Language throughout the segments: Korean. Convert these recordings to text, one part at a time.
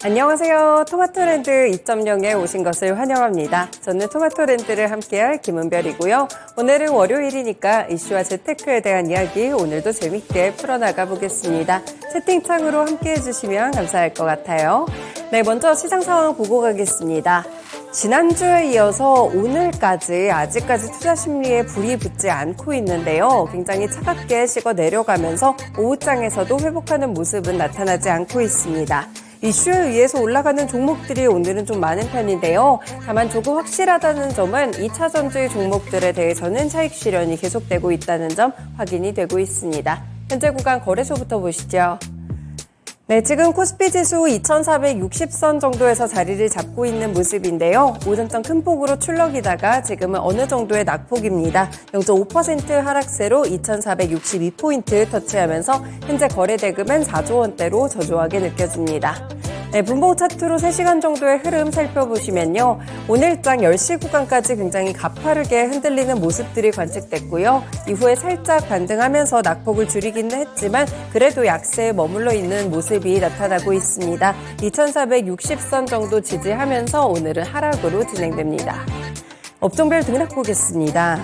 안녕하세요. 토마토랜드 2.0에 오신 것을 환영합니다. 저는 토마토랜드를 함께할 김은별이고요. 오늘은 월요일이니까 이슈와 재테크에 대한 이야기 오늘도 재밌게 풀어나가 보겠습니다. 채팅창으로 함께해 주시면 감사할 것 같아요. 네, 먼저 시장 상황 보고 가겠습니다. 지난주에 이어서 오늘까지 아직까지 투자 심리에 불이 붙지 않고 있는데요. 굉장히 차갑게 식어 내려가면서 오후장에서도 회복하는 모습은 나타나지 않고 있습니다. 이슈에 의해서 올라가는 종목들이 오늘은 좀 많은 편인데요. 다만 조금 확실하다는 점은 2차 전지 종목들에 대해서는 차익 실현이 계속되고 있다는 점 확인이 되고 있습니다. 현재 구간 거래소부터 보시죠. 네, 지금 코스피 지수 2460선 정도에서 자리를 잡고 있는 모습인데요. 오전장 큰 폭으로 출렁이다가 지금은 어느 정도의 낙폭입니다. 0.5% 하락세로 2462포인트 터치하면서 현재 거래 대금은 4조 원대로 저조하게 느껴집니다. 네, 분봉 차트로 3시간 정도의 흐름 살펴보시면요. 오늘장 10시 구간까지 굉장히 가파르게 흔들리는 모습들이 관측됐고요. 이후에 살짝 반등하면서 낙폭을 줄이기는 했지만 그래도 약세에 머물러 있는 모습이 나타나고 있습니다. 2460선 정도 지지하면서 오늘은 하락으로 진행됩니다. 업종별 등락 보겠습니다.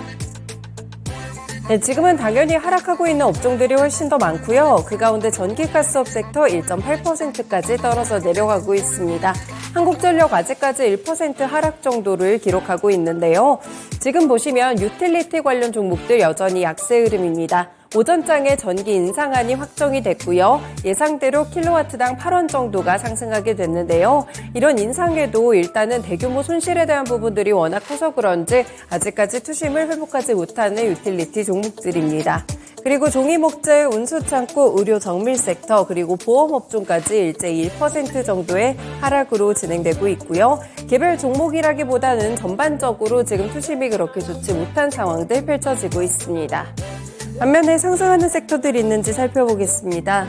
네, 지금은 당연히 하락하고 있는 업종들이 훨씬 더 많고요. 그 가운데 전기가스업 섹터 1.8%까지 떨어져 내려가고 있습니다. 한국전력 아직까지 1% 하락 정도를 기록하고 있는데요. 지금 보시면 유틸리티 관련 종목들 여전히 약세 흐름입니다. 오전장에 전기 인상안이 확정이 됐고요. 예상대로 킬로와트당 8원 정도가 상승하게 됐는데요. 이런 인상에도 일단은 대규모 손실에 대한 부분들이 워낙 커서 그런지 아직까지 투심을 회복하지 못하는 유틸리티 종목들입니다. 그리고 종이목재, 운수창고, 의료 정밀 섹터, 그리고 보험업종까지 일제히 1% 정도의 하락으로 진행되고 있고요. 개별 종목이라기보다는 전반적으로 지금 투심이 그렇게 좋지 못한 상황들 펼쳐지고 있습니다. 반면에 상승하는 섹터들이 있는지 살펴보겠습니다.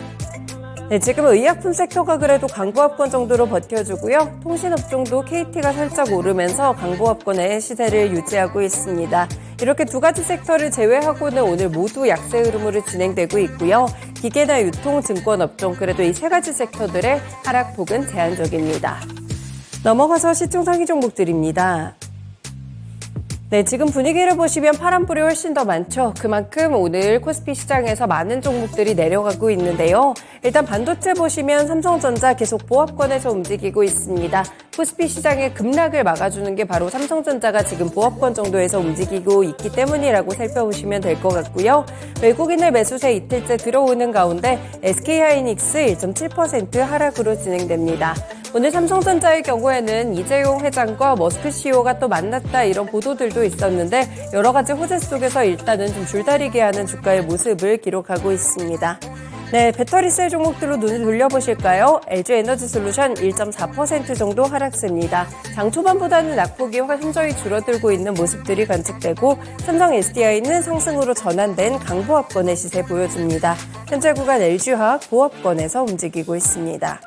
네, 지금 의약품 섹터가 그래도 강보합권 정도로 버텨주고요. 통신업종도 KT가 살짝 오르면서 강보합권의 시세를 유지하고 있습니다. 이렇게 두 가지 섹터를 제외하고는 오늘 모두 약세 흐름으로 진행되고 있고요. 기계나 유통, 증권업종 그래도 이 세 가지 섹터들의 하락폭은 제한적입니다. 넘어가서 시총 상위 종목들입니다. 네, 지금 분위기를 보시면 파란불이 훨씬 더 많죠. 그만큼 오늘 코스피 시장에서 많은 종목들이 내려가고 있는데요. 일단 반도체 보시면 삼성전자 계속 보합권에서 움직이고 있습니다. 코스피 시장의 급락을 막아주는 게 바로 삼성전자가 지금 보합권 정도에서 움직이고 있기 때문이라고 살펴보시면 될 것 같고요. 외국인의 매수세 이틀째 들어오는 가운데 SK하이닉스 1.7% 하락으로 진행됩니다. 오늘 삼성전자의 경우에는 이재용 회장과 머스크 CEO가 또 만났다 이런 보도들도 있었는데 여러 가지 호재 속에서 일단은 좀 줄다리게 하는 주가의 모습을 기록하고 있습니다. 네, 배터리셀 종목들로 눈을 돌려보실까요? LG에너지솔루션 1.4% 정도 하락세입니다. 장 초반보다는 낙폭이 현저히 줄어들고 있는 모습들이 관측되고 삼성 SDI는 상승으로 전환된 강보합권의 시세 보여줍니다. 현재 구간 LG화학 보합권에서 움직이고 있습니다.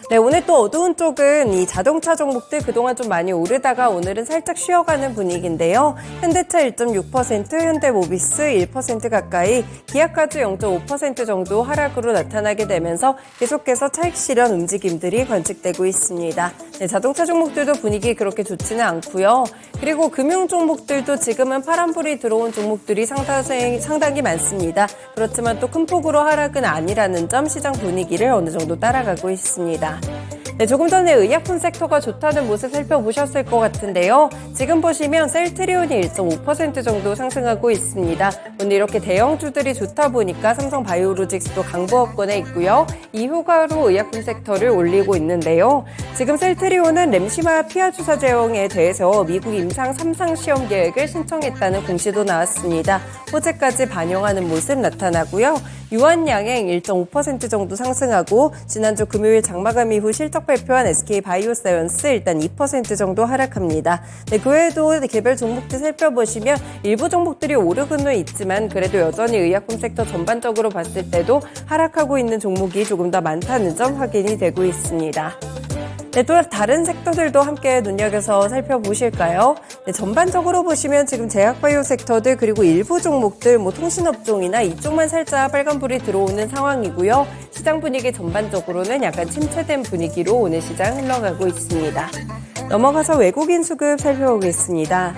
네, 오늘 또 어두운 쪽은 이 자동차 종목들 그동안 좀 많이 오르다가 오늘은 살짝 쉬어가는 분위기인데요. 현대차 1.6%, 현대모비스 1% 가까이, 기아까지 0.5% 정도 하락으로 나타나게 되면서 계속해서 차익 실현 움직임들이 관측되고 있습니다. 네, 자동차 종목들도 분위기 그렇게 좋지는 않고요. 그리고 금융 종목들도 지금은 파란불이 들어온 종목들이 상당히 많습니다. 그렇지만 또 큰 폭으로 하락은 아니라는 점 시장 분위기를 어느 정도 따라가고 있습니다. 네, 조금 전에 의약품 섹터가 좋다는 모습 살펴보셨을 것 같은데요. 지금 보시면 셀트리온이 1.5% 정도 상승하고 있습니다. 오늘 이렇게 대형주들이 좋다 보니까 삼성바이오로직스도 강보합권에 있고요. 이후가로 의약품 섹터를 올리고 있는데요. 지금 셀트리온은 램시마 피하 주사 제형에 대해서 미국 임상 3상 시험 계획을 신청했다는 공시도 나왔습니다. 호재까지 반영하는 모습 나타나고요. 유한양행 1.5% 정도 상승하고 지난주 금요일 장마감 이후 실적 발표한 SK바이오사이언스 일단 2% 정도 하락합니다. 네, 그 외에도 개별 종목들 살펴보시면 일부 종목들이 오르고는 있지만 그래도 여전히 의약품 섹터 전반적으로 봤을 때도 하락하고 있는 종목이 조금 더 많다는 점 확인이 되고 있습니다. 네, 또 다른 섹터들도 함께 눈여겨서 살펴보실까요? 네, 전반적으로 보시면 지금 제약바이오 섹터들 그리고 일부 종목들 통신업종이나 이쪽만 살짝 빨간불이 들어오는 상황이고요. 시장 분위기 전반적으로는 약간 침체된 분위기로 오늘 시장 흘러가고 있습니다. 넘어가서 외국인 수급 살펴보겠습니다.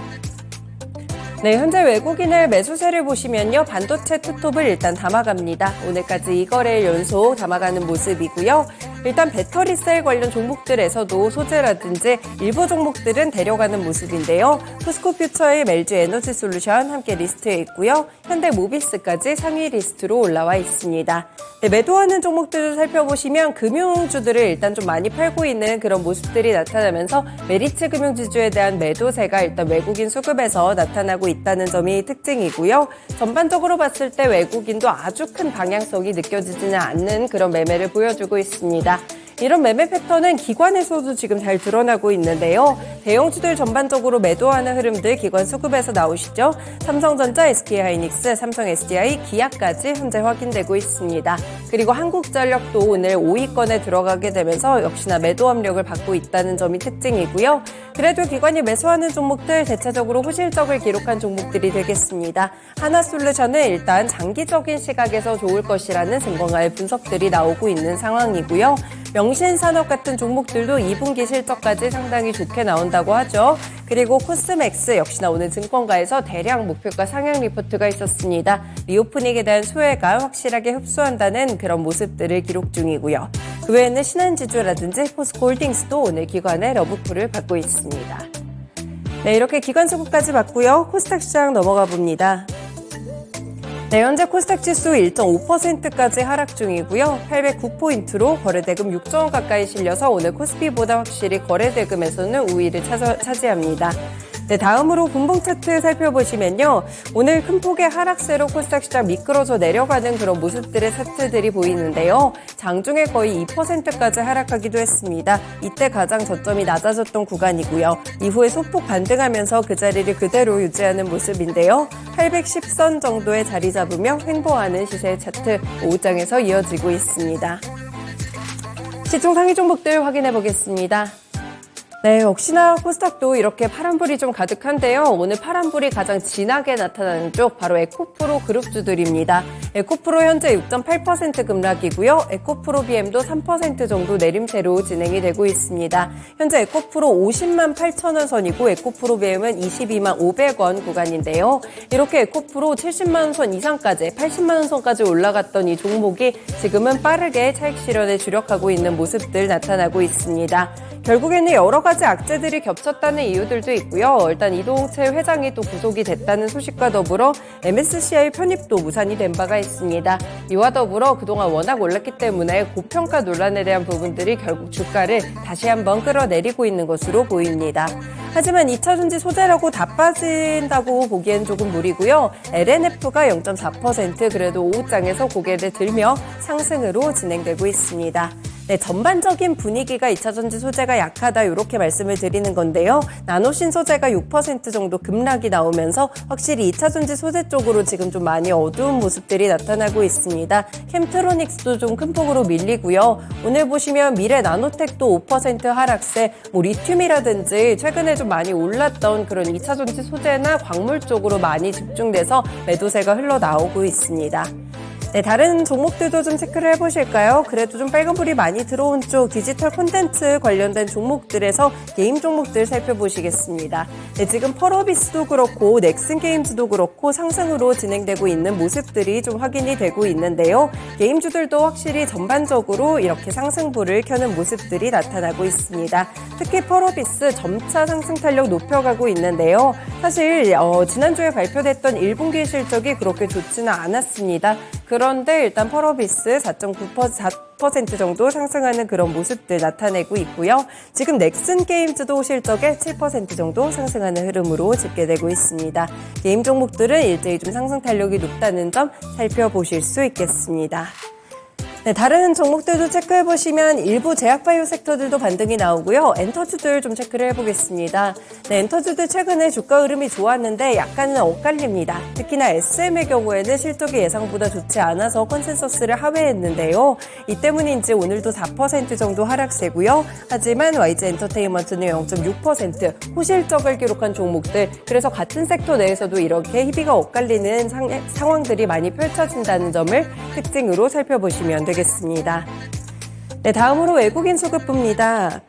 네, 현재 외국인의 매수세를 보시면요. 반도체 투톱을 일단 담아갑니다. 오늘까지 2거래일 연속 담아가는 모습이고요. 일단 배터리셀 관련 종목들에서도 소재라든지 일부 종목들은 데려가는 모습인데요. 포스코퓨처의 LG 에너지솔루션 함께 리스트에 있고요. 현대모비스까지 상위 리스트로 올라와 있습니다. 네, 매도하는 종목들을 살펴보시면 금융주들을 일단 좀 많이 팔고 있는 그런 모습들이 나타나면서 메리츠 금융지주에 대한 매도세가 일단 외국인 수급에서 나타나고 있다는 점이 특징이고요. 전반적으로 봤을 때 외국인도 아주 큰 방향성이 느껴지지는 않는 그런 매매를 보여주고 있습니다. 이런 매매 패턴은 기관에서도 지금 잘 드러나고 있는데요. 대형주들 전반적으로 매도하는 흐름들 기관 수급에서 나오시죠. 삼성전자, SK하이닉스, 삼성 SDI, 기아까지 현재 확인되고 있습니다. 그리고 한국전력도 오늘 5위권에 들어가게 되면서 역시나 매도 압력을 받고 있다는 점이 특징이고요. 그래도 기관이 매수하는 종목들 대체적으로 호실적을 기록한 종목들이 되겠습니다. 하나솔루션은 일단 장기적인 시각에서 좋을 것이라는 증권가의 분석들이 나오고 있는 상황이고요. 명신산업 같은 종목들도 2분기 실적까지 상당히 좋게 나온다고 하죠. 그리고 코스맥스 역시나 오늘 증권가에서 대량 목표가 상향 리포트가 있었습니다. 리오프닝에 대한 수혜가 확실하게 흡수한다는 그런 모습들을 기록 중이고요. 그 외에는 신한지주라든지 포스코홀딩스도 오늘 기관의 러브콜을 받고 있습니다. 네, 이렇게 기관 수급까지 봤고요. 코스닥 시장 넘어가 봅니다. 네, 현재 코스닥 지수 1.5%까지 하락 중이고요. 809포인트로 거래대금 6조 원 가까이 실려서 오늘 코스피보다 확실히 거래대금에서는 우위를 차지합니다. 네, 다음으로 분봉 차트 살펴보시면요. 오늘 큰 폭의 하락세로 코스닥 시장 미끄러져 내려가는 그런 모습들의 차트들이 보이는데요. 장중에 거의 2%까지 하락하기도 했습니다. 이때 가장 저점이 낮아졌던 구간이고요. 이후에 소폭 반등하면서 그 자리를 그대로 유지하는 모습인데요. 810선 정도의 자리 잡으며 횡보하는 시세 차트 5장에서 이어지고 있습니다. 시총 상위 종목들 확인해 보겠습니다. 네, 역시나 코스닥도 이렇게 파란불이 좀 가득한데요. 오늘 파란불이 가장 진하게 나타나는 쪽 바로 에코프로 그룹주들입니다. 에코프로 현재 6.8% 급락이고요. 에코프로 BM도 3% 정도 내림세로 진행이 되고 있습니다. 현재 에코프로 50만 8천 원 선이고 에코프로 BM은 22만 500원 구간인데요. 이렇게 에코프로 70만 원 선 이상까지 80만 원 선까지 올라갔던 이 종목이 지금은 빠르게 차익 실현에 주력하고 있는 모습들 나타나고 있습니다. 결국에는 여러 가지 악재들이 겹쳤다는 이유들도 있고요. 일단 이동채 회장이 또 구속이 됐다는 소식과 더불어 MSCI 편입도 무산이 된 바가 있습니다. 이와 더불어 그동안 워낙 올랐기 때문에 고평가 논란에 대한 부분들이 결국 주가를 다시 한번 끌어내리고 있는 것으로 보입니다. 하지만 2차전지 소재라고 다 빠진다고 보기엔 조금 무리고요. LNF가 0.4% 그래도 오후장에서 고개를 들며 상승으로 진행되고 있습니다. 네, 전반적인 분위기가 2차전지 소재가 약하다 이렇게 말씀을 드리는 건데요. 나노신 소재가 6% 정도 급락이 나오면서 확실히 2차전지 소재 쪽으로 지금 좀 많이 어두운 모습들이 나타나고 있습니다. 캠트로닉스도 좀 큰 폭으로 밀리고요. 오늘 보시면 미래 나노텍도 5% 하락세, 리튬이라든지 최근에 좀 많이 올랐던 그런 2차전지 소재나 광물 쪽으로 많이 집중돼서 매도세가 흘러나오고 있습니다. 네, 다른 종목들도 좀 체크를 해보실까요? 그래도 좀 빨간불이 많이 들어온 쪽 디지털 콘텐츠 관련된 종목들에서 게임 종목들 살펴보시겠습니다. 네, 지금 펄어비스도 그렇고 넥슨게임즈도 그렇고 상승으로 진행되고 있는 모습들이 좀 확인이 되고 있는데요. 게임주들도 확실히 전반적으로 이렇게 상승불을 켜는 모습들이 나타나고 있습니다. 특히 펄어비스 점차 상승 탄력 높여가고 있는데요. 사실 지난주에 발표됐던 1분기 실적이 그렇게 좋지는 않았습니다. 그런데 일단 펄어비스 4% 정도 상승하는 그런 모습들 나타내고 있고요. 지금 넥슨게임즈도 실적에 7% 정도 상승하는 흐름으로 집계되고 있습니다. 게임 종목들은 일제히 좀 상승 탄력이 높다는 점 살펴보실 수 있겠습니다. 네, 다른 종목들도 체크해보시면 일부 제약바이오 섹터들도 반등이 나오고요. 엔터주들 좀 체크를 해보겠습니다. 네, 엔터주들 최근에 주가 흐름이 좋았는데 약간은 엇갈립니다. 특히나 SM의 경우에는 실적이 예상보다 좋지 않아서 컨센서스를 하회했는데요. 이 때문인지 오늘도 4% 정도 하락세고요. 하지만 YG엔터테인먼트는 0.6% 호실적을 기록한 종목들, 그래서 같은 섹터 내에서도 이렇게 희비가 엇갈리는 상황들이 많이 펼쳐진다는 점을 특징으로 살펴보시면 되겠습니다. 네, 다음으로 외국인 수급부입니다.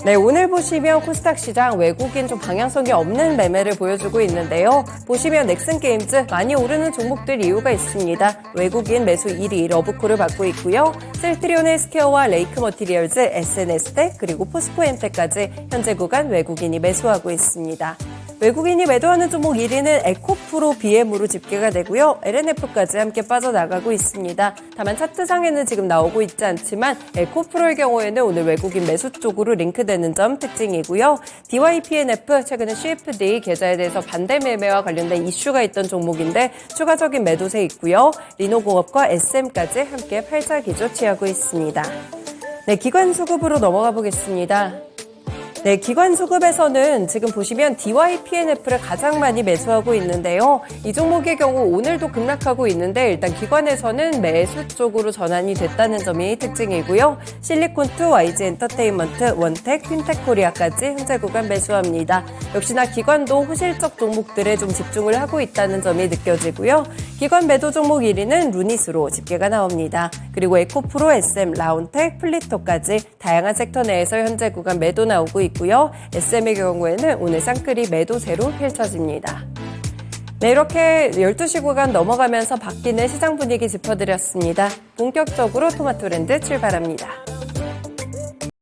네, 오늘 보시면 코스닥 시장 외국인 좀 방향성이 없는 매매를 보여주고 있는데요. 보시면 넥슨게임즈 많이 오르는 종목들 이유가 있습니다. 외국인 매수 1위 러브콜을 받고 있고요. 셀트리온 헬스케어와 레이크 머티리얼즈, SNS텍 그리고 포스코엔텍까지 현재 구간 외국인이 매수하고 있습니다. 외국인이 매도하는 종목 1위는 에코프로 BM으로 집계가 되고요. LNF까지 함께 빠져나가고 있습니다. 다만 차트상에는 지금 나오고 있지 않지만 에코프로의 경우에는 오늘 외국인 매수 쪽으로 링크되는 점 특징이고요. DYPNF 최근에 CFD 계좌에 대해서 반대 매매와 관련된 이슈가 있던 종목인데 추가적인 매도세 있고요. 리노공업과 SM까지 함께 팔자 기조 취하고 있습니다. 네, 기관 수급으로 넘어가 보겠습니다. 네, 기관 수급에서는 지금 보시면 DYPNF를 가장 많이 매수하고 있는데요. 이 종목의 경우 오늘도 급락하고 있는데 일단 기관에서는 매수 쪽으로 전환이 됐다는 점이 특징이고요. 실리콘2, YG엔터테인먼트, 원텍, 핀텍코리아까지 현재 구간 매수합니다. 역시나 기관도 호실적 종목들에 좀 집중을 하고 있다는 점이 느껴지고요. 기관 매도 종목 1위는 루닛으로 집계가 나옵니다. 그리고 에코프로, SM, 라운텍, 플리토까지 다양한 섹터 내에서 현재 구간 매도 나오고 있고요. SM의 경우에는 오늘 쌍끌이 매도세로 펼쳐집니다. 네, 이렇게 12시 구간 넘어가면서 바뀌는 시장 분위기 짚어드렸습니다. 본격적으로 토마토랜드 출발합니다.